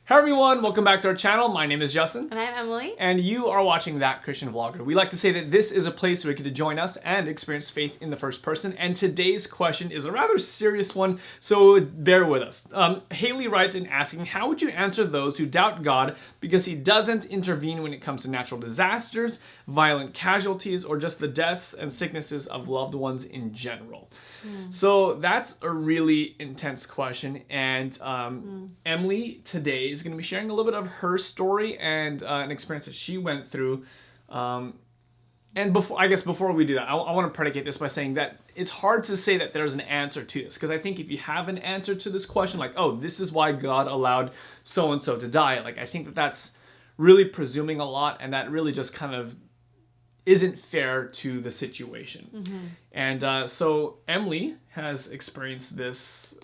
Hey everyone, welcome back to our channel. My name is Justin. And I'm Emily. And you are watching That Christian Vlogger. We like to say that this is a place where you get to join us and experience faith in the first person. And today's question is a rather serious one, so bear with us. Haley writes in asking, how would you answer those who doubt God because he doesn't intervene when it comes to natural disasters, violent casualties, or just the deaths and sicknesses of loved ones in general? So that's a really intense question. And Emily today is going to be sharing a little bit of her story and an experience that she went through. And before we do that, I want to predicate this by saying that it's hard to say that there's an answer to this, because I think if you have an answer to this question, like, oh, this is why God allowed so-and-so to die, like, I think that that's really presuming a lot, and that really just kind of isn't fair to the situation. And so Emily has experienced this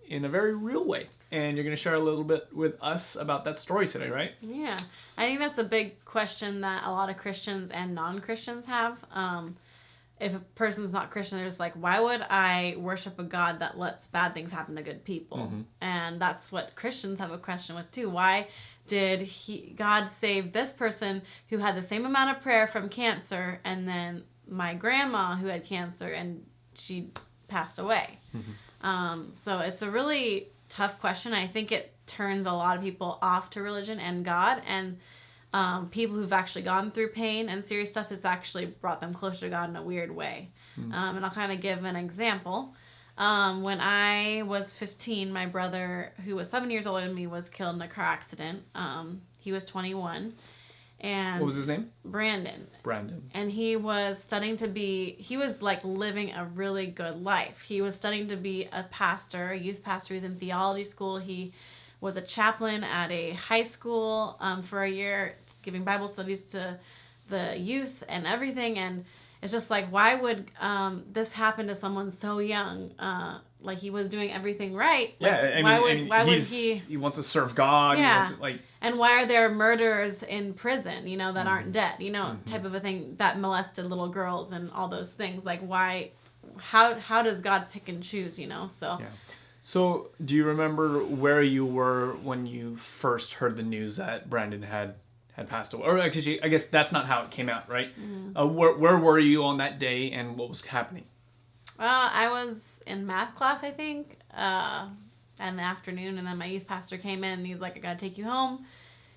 in a very real way. And you're going to share a little bit with us about that story today, right? Yeah. I think that's a big question that a lot of Christians and non-Christians have. If a person's not Christian, they're just like, why would I worship a God that lets bad things happen to good people? And that's what Christians have a question with too. Why did God save this person who had the same amount of prayer from cancer, and then my grandma who had cancer and she passed away? So it's a really tough question. I think it turns a lot of people off to religion and God, and people who've actually gone through pain and serious stuff has actually brought them closer to God in a weird way. And I'll kind of give an example. When I was 15, my brother, who was 7 years older than me, was killed in a car accident. He was 21. And what was his name? Brandon. And he was like living a really good life. He was studying to be a pastor, a youth pastor. He was in theology school. He was a chaplain at a high school for a year, giving Bible studies to the youth and everything. And it's just like, why would this happen to someone so young? Like, he was doing everything right. Yeah, like, why would he? He wants to serve God. Yeah. He wants to, and why are there murderers in prison, that aren't dead, type of a thing, that molested little girls and all those things. Like, why, how does God pick and choose, so. Yeah. So do you remember where you were when you first heard the news that Brandon had passed away? Or actually, I guess that's not how it came out, right? Where were you on that day and what was happening? I was in math class, I think, in the afternoon, and then my youth pastor came in and he's like, I gotta take you home.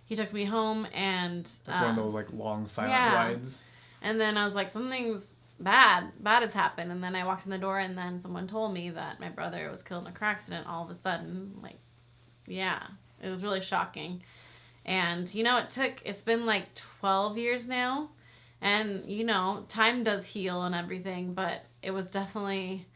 He took me home, and like one of those like long silent rides. And then I was like, something's bad has happened. And then I walked in the door, and then someone told me that my brother was killed in a car accident all of a sudden. Like, yeah, it was really shocking. And it's been like 12 years now, and time does heal and everything, but it was definitely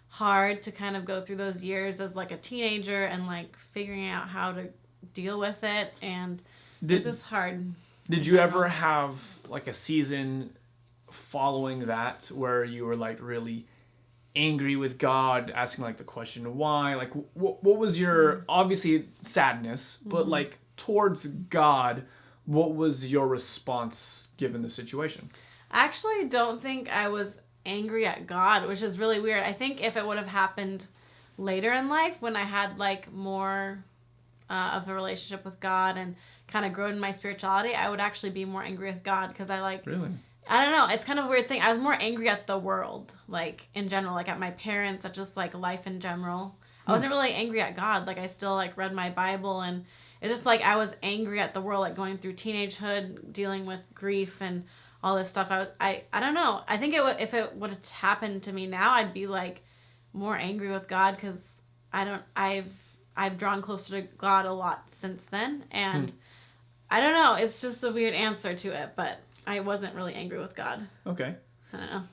hard to kind of go through those years as like a teenager and like figuring out how to deal with it, and it's just hard. Did you ever have like a season following that where you were like really angry with God, asking like the question why? Like, what was your, obviously sadness, but like towards God, what was your response given the situation? I actually don't think I was angry at God, which is really weird. I think if it would have happened later in life, when I had like more of a relationship with God and kind of grown in my spirituality, I would actually be more angry with God, because I like... Really? I don't know. It's kind of a weird thing. I was more angry at the world, like, in general, like at my parents, at just like life in general. I wasn't really angry at God. Like, I still like read my Bible, and it's just like I was angry at the world, like going through teenagehood, dealing with grief and all this stuff. I don't know. I think if it would have happened to me now, I'd be like more angry with God, because I've drawn closer to God a lot since then, and I don't know. It's just a weird answer to it, but I wasn't really angry with God. Okay. I don't know.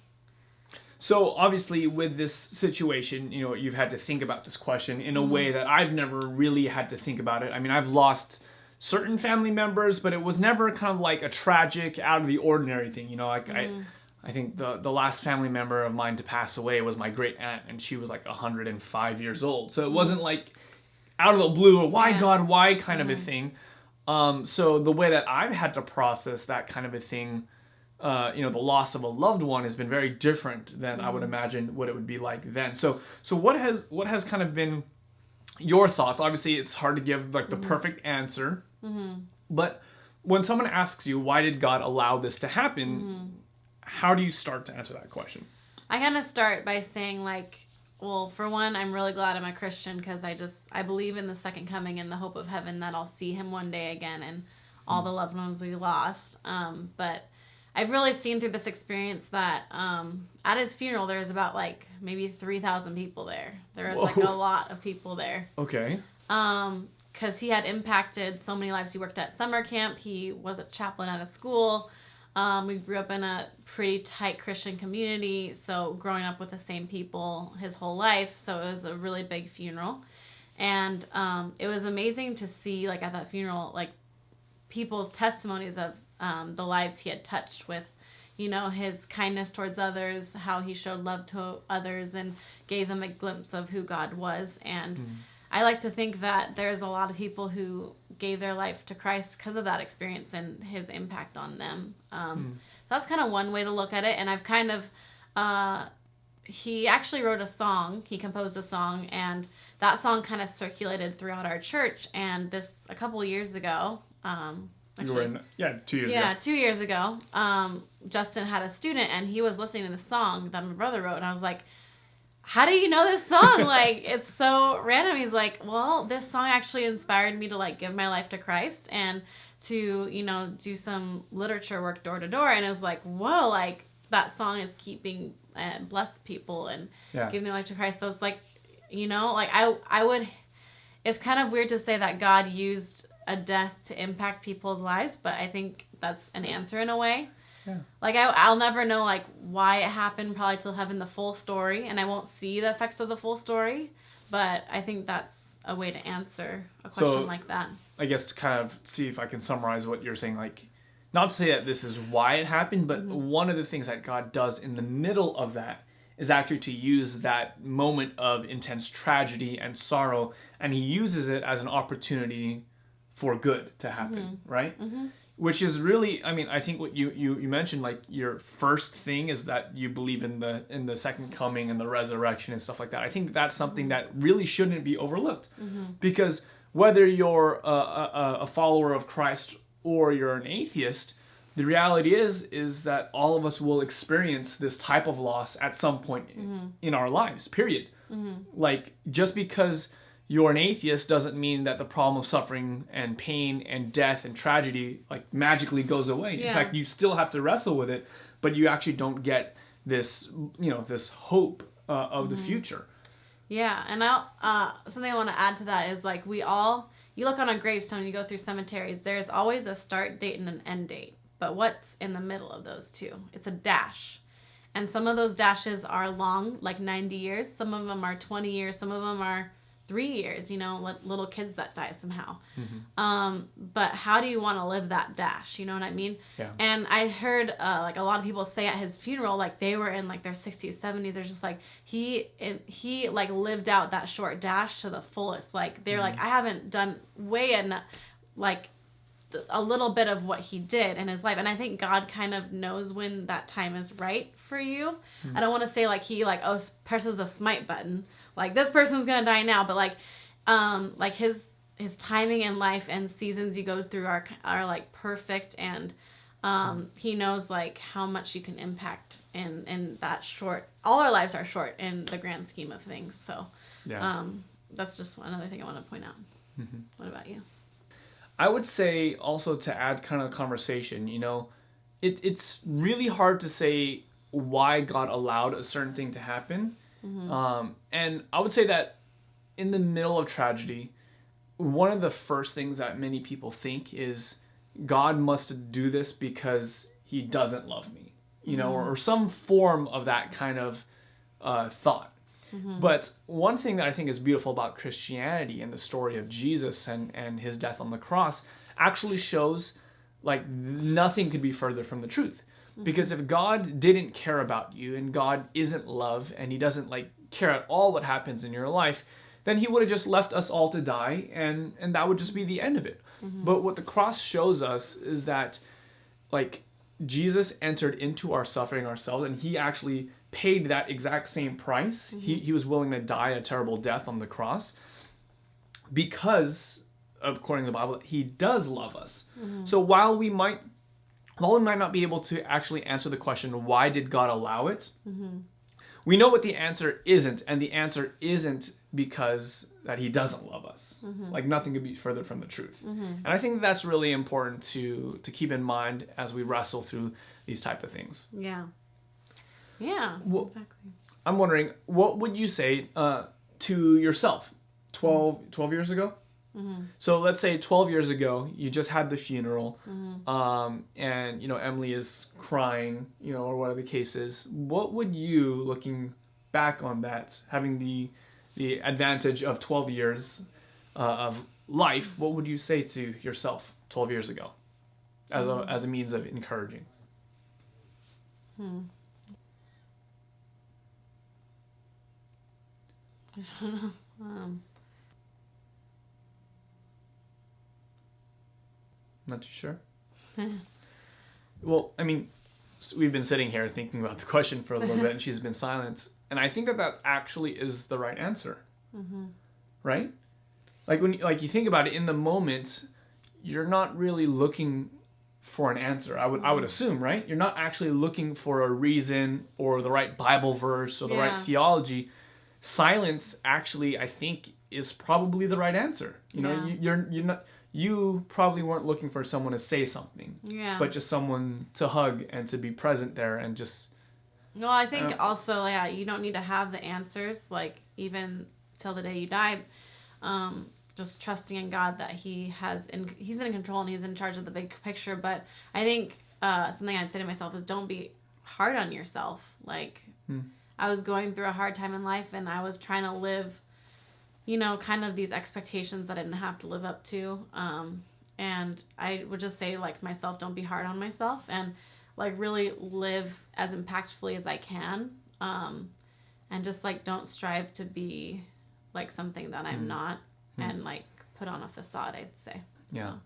So obviously with this situation, you've had to think about this question in a way that I've never really had to think about it. I mean, I've lost certain family members, but it was never kind of like a tragic, out of the ordinary thing. I think the last family member of mine to pass away was my great aunt, and she was like 105 years old. So it wasn't like out of the blue, or why God, why kind of a thing. So the way that I've had to process that kind of a thing, the loss of a loved one, has been very different than I would imagine what it would be like then. So what has kind of been your thoughts. Obviously, it's hard to give like the perfect answer, but when someone asks you, why did God allow this to happen? How do you start to answer that question? I kind of start by saying like, well, for one, I'm really glad I'm a Christian because I believe in the second coming and the hope of heaven that I'll see him one day again and all the loved ones we lost. But I've really seen through this experience that at his funeral, there was about like maybe 3,000 people there. There was like a lot of people there. Okay. Because he had impacted so many lives. He worked at summer camp. He was a chaplain at a school. We grew up in a pretty tight Christian community, so growing up with the same people his whole life, so it was a really big funeral. And it was amazing to see, like, at that funeral, like, people's testimonies of the lives he had touched with, you know, his kindness towards others, how he showed love to others and gave them a glimpse of who God was. And I like to think that there's a lot of people who gave their life to Christ because of that experience and his impact on them. That's kind of one way to look at it. And I've kind of, he actually wrote a song, he composed a song, and that song kind of circulated throughout our church. And a couple of years ago, You were in, 2 years ago. Yeah, 2 years ago, Justin had a student and he was listening to the song that my brother wrote. And I was like, how do you know this song? Like, it's so random. He's like, well, this song actually inspired me to, like, give my life to Christ and to, you know, do some literature work door to door. And it was like, whoa, like, that song is keeping and bless people and giving their life to Christ. So it's like, you know, like, I would, it's kind of weird to say that God used a death to impact people's lives, but I think that's an answer in a way. Yeah. Like, I'll never know, like, why it happened probably till having the full story, and I won't see the effects of the full story, but I think that's a way to answer a question like that. I guess to kind of see if I can summarize what you're saying, like, not to say that this is why it happened, but one of the things that God does in the middle of that is actually to use that moment of intense tragedy and sorrow, and he uses it as an opportunity for good to happen, right? Which is really, I mean, I think what you mentioned, like, your first thing is that you believe in the second coming and the resurrection and stuff like that. I think that's something that really shouldn't be overlooked, because whether you're a follower of Christ or you're an atheist, the reality is that all of us will experience this type of loss at some point in our lives, period. Like, just because you're an atheist doesn't mean that the problem of suffering and pain and death and tragedy, like, magically goes away. In fact, you still have to wrestle with it, but you actually don't get this, you know, this hope of the future. Yeah, and something I want to add to that is, like, you look on a gravestone, you go through cemeteries, there's always a start date and an end date. But what's in the middle of those two? It's a dash. And some of those dashes are long, like 90 years. Some of them are 20 years. Some of them are 3 years, you know, little kids that die somehow. But how do you want to live that dash? You know what I mean? Yeah. And I heard like a lot of people say at his funeral, like, they were in like their 60s, 70s. They're just like, he like lived out that short dash to the fullest. Like, they're like, I haven't done way enough, like, a little bit of what he did in his life. And I think God kind of knows when that time is right for you. I don't want to say like he like, presses the smite button, like, this person's gonna die now, but like his timing in life and seasons you go through are like perfect, and he knows like how much you can impact in that short. All our lives are short in the grand scheme of things. So that's just another thing I want to point out. What about you? I would say also, to add kind of conversation, you know, it's really hard to say why God allowed a certain thing to happen. And I would say that in the middle of tragedy, one of the first things that many people think is, God must do this because he doesn't love me, you know, or some form of that kind of thought. But one thing that I think is beautiful about Christianity and the story of Jesus and his death on the cross actually shows, like, nothing could be further from the truth. Because if God didn't care about you, and God isn't love, and he doesn't, like, care at all what happens in your life, then he would have just left us all to die, and that would just be the end of it. But what the cross shows us is that, like, Jesus entered into our suffering ourselves, and he actually paid that exact same price. He was willing to die a terrible death on the cross. because, according to the Bible, he does love us. So while we might not be able to actually answer the question, why did God allow it? We know what the answer isn't, and the answer isn't because that he doesn't love us. Like, nothing could be further from the truth. And I think that's really important to keep in mind as we wrestle through these type of things. Yeah. Yeah, Well, exactly. I'm wondering, what would you say to yourself 12 years ago? So let's say 12 years ago, you just had the funeral, and, Emily is crying, or whatever the case is. What would you, looking back on that, having the advantage of 12 years of life, what would you say to yourself 12 years ago as a means of encouraging? I don't know. Not too sure. Well, I mean, we've been sitting here thinking about the question for a little bit, and she's been silent. And I think that actually is the right answer, right? Like when you think about it, in the moment, you're not really looking for an answer. I would assume, right? You're not actually looking for a reason or the right Bible verse or the right theology. Silence, actually, I think, is probably the right answer. You're not. You probably weren't looking for someone to say something, but just someone to hug and to be present there and just. Well, I think also, you don't need to have the answers, like, even till the day you die. Just trusting in God that He's in control and He's in charge of the big picture. But I think something I'd say to myself is, don't be hard on yourself. Like, I was going through a hard time in life, and I was trying to live, kind of these expectations that I didn't have to live up to. And I would just say, like, myself, don't be hard on myself, and, like, really live as impactfully as I can. And just, like, don't strive to be, like, something that I'm not, and, like, put on a facade, I'd say. Yeah. So,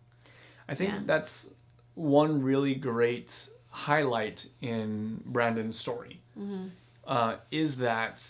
I think that's one really great highlight in Brandon's story, is that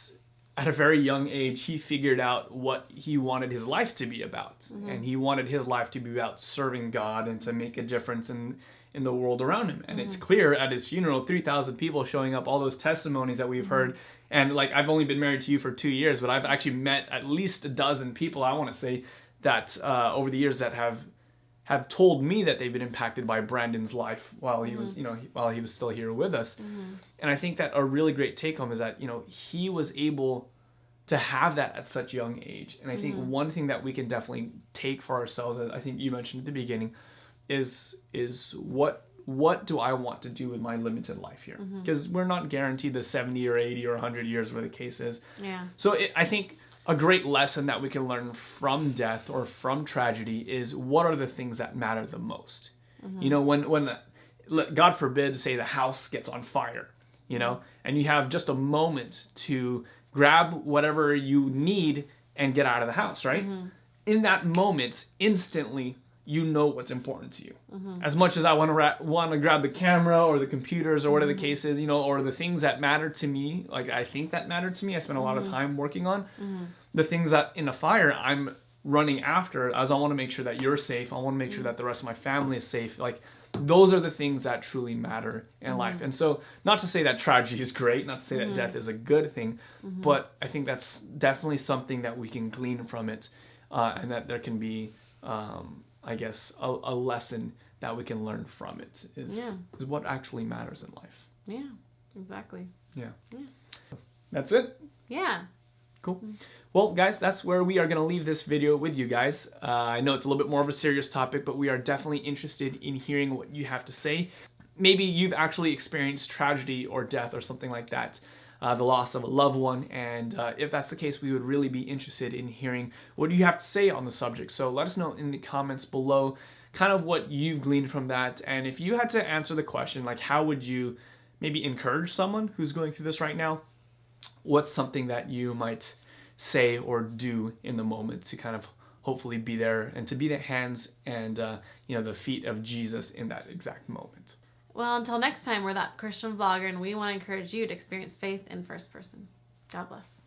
at a very young age, he figured out what he wanted his life to be about. And he wanted his life to be about serving God and to make a difference in the world around him. And it's clear at his funeral, 3,000 people showing up, all those testimonies that we've heard. And, like, I've only been married to you for 2 years, but I've actually met at least a dozen people, I want to say, that over the years that have told me that they've been impacted by Brandon's life while he was, while he was still here with us. And I think that a really great take home is that, he was able to have that at such a young age. And I think one thing that we can definitely take for ourselves, as I think you mentioned at the beginning, is what do I want to do with my limited life here? Because we're not guaranteed the 70 or 80 or 100 years where the case is. Yeah. So I think a great lesson that we can learn from death or from tragedy is, what are the things that matter the most? When God forbid, say the house gets on fire, and you have just a moment to grab whatever you need and get out of the house, right? In that moment, instantly, what's important to you. As much as I want to grab the camera or the computers or whatever the case is, or the things that matter to me, like I think that matter to me, I spend a lot of time working on, the things that in a fire I'm running after, as I want to make sure that you're safe, I want to make sure that the rest of my family is safe. Like, those are the things that truly matter in life. And so, not to say that tragedy is great, not to say that death is a good thing, but I think that's definitely something that we can glean from it, and that there can be, I guess, a lesson that we can learn from it is what actually matters in life. Yeah, exactly. Yeah. That's it? Yeah. Cool. Well, guys, that's where we are going to leave this video with you guys. I know it's a little bit more of a serious topic, but we are definitely interested in hearing what you have to say. Maybe you've actually experienced tragedy or death or something like that, the loss of a loved one, and if that's the case, we would really be interested in hearing what you have to say on the subject. So let us know in the comments below kind of what you've gleaned from that, and if you had to answer the question, like, how would you maybe encourage someone who's going through this right now? What's something that you might say or do in the moment to kind of hopefully be there and to be the hands and the feet of Jesus in that exact moment? Well, until next time, we're That Christian Vlogger, and we want to encourage you to experience faith in first person. God bless.